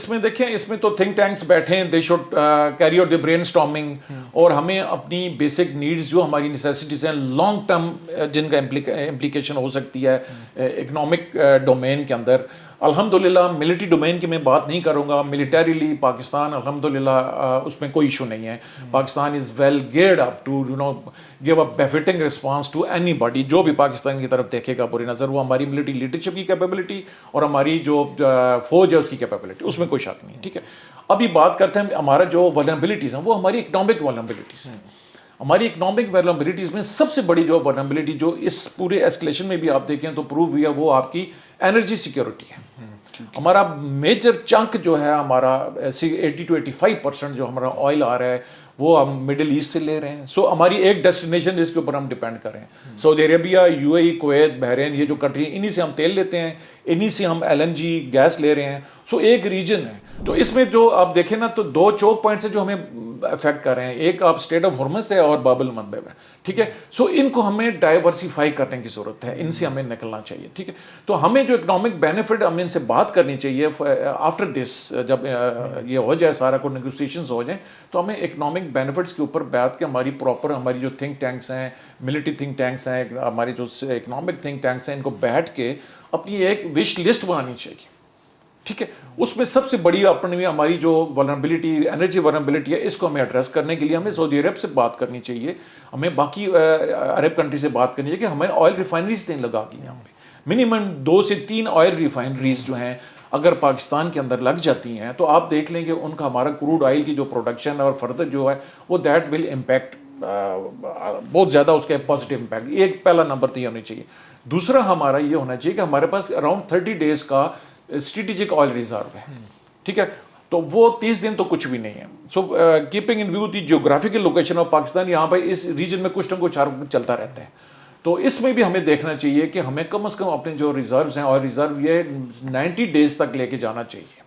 اس میں دیکھیں اس میں تو تھنک ٹینکس بیٹھے ہیں, they should carry out the brain storming, اور ہمیں اپنی بیسک نیڈز جو ہماری نیسیسٹیز ہیں لانگ ٹرم جن کا امپلیکیشن ہو سکتی ہے اکنامک ڈومین کے اندر. الحمدللہ ملٹری ڈومین کی میں بات نہیں کروں گا, ملیٹریلی پاکستان الحمدللہ اس میں کوئی ایشو نہیں ہے. Pakistan is well geared up to give a befitting response to اینی باڈی. جو بھی پاکستان کی طرف دیکھے گا بری نظر, وہ ہماری ملٹری لیڈرشپ کی کیپیبلٹی اور ہماری جو فوج ہے اس کی کیپیبلٹی, اس میں کوئی شک نہیں. ٹھیک ہے, ابھی بات کرتے ہیں ہمارا جو ولنریبلٹیز ہیں, وہ ہماری اکنامک ولنریبلٹیز ہیں. ہماری اکنامک ولنریبلٹیز میں سب سے بڑی جو ولنریبلٹی جو اس پورے ایسکلیشن میں بھی آپ دیکھیں تو پروو ہوئی ہے, وہ آپ کی انرجی سیکیورٹی ہے. ہمارا میجر چنک جو ہے ہمارا 80 to 85% جو ہمارا آئل آ رہا ہے وہ ہم مڈل ایسٹ سے لے رہے ہیں. سو ہماری ایک ڈیسٹینیشن اس کے اوپر ہم ڈیپینڈ کر رہے ہیں. Saudi Arabia, U A E, Kuwait, Bahrain, یہ جو کنٹری انہی سے ہم تیل لیتے ہیں, انہی سے ہم LNG گیس لے رہے ہیں. سو ایک ریجن ہے. تو اس میں جو آپ دیکھیں نا تو دو چوک پوائنٹس ہیں جو ہمیں افیکٹ کر رہے ہیں, ایک آپ اسٹریٹ آف ہارمز ہے اور باب المندب ہے. ٹھیک ہے, سو ان کو ہمیں ڈائیورسیفائی کرنے کی ضرورت ہے, ان سے ہمیں نکلنا چاہیے. ٹھیک ہے, تو ہمیں جو اکنامک بینیفٹ ہمیں ان سے بات کرنی چاہیے آفٹر دس, جب یہ ہو جائے سارا کو نیگوسیشنز ہو جائیں تو ہمیں اکنامک بینیفٹس کے اوپر بات کے ہماری پراپر ہماری جو تھنک ٹینکس ہیں, ملٹری تھنک ٹینکس ہیں, ہماری جو اکنامک تھنک ٹینکس ہیں, ان کو بیٹھ کے اپنی ایک وش لسٹ بنانی چاہیے. ٹھیک ہے, اس میں سب سے بڑی اپنی ہماری جو ولنریبلٹی انرجی ولنریبلٹی ہے, اس کو ہمیں ایڈریس کرنے کے لیے ہمیں سعودی عرب سے بات کرنی چاہیے, ہمیں باقی عرب کنٹری سے بات کرنی چاہیے کہ ہمیں آئل ریفائنریز نہیں لگا کی یہاں پہ. منیمم 2 سے 3 آئل ریفائنریز جو ہیں اگر پاکستان کے اندر لگ جاتی ہیں تو آپ دیکھ لیں کہ ان کا ہمارا کروڈ آئل کی جو پروڈکشن ہے اور فردر جو ہے وہ دیٹ ول امپیکٹ بہت زیادہ, اس کا پازیٹیو امپیکٹ. ایک پہلا نمبر تو یہ ہونی چاہیے. دوسرا ہمارا یہ ہونا چاہیے کہ ہمارے پاس اراؤنڈ 30 days کا اسٹریٹجک آئل ریزرو ہے. ٹھیک ہے, تو وہ 30 دن تو کچھ بھی نہیں ہے. So keeping in view the geographical location of Pakistan, یہاں پہ اس ریجن میں کچھ نہ کچھ چلتا رہتا ہے. تو اس میں بھی ہمیں دیکھنا چاہیے کہ ہمیں کم از کم اپنے جو ریزروز ہیں آئل ریزرو یہ 90 days تک لے کے جانا چاہیے.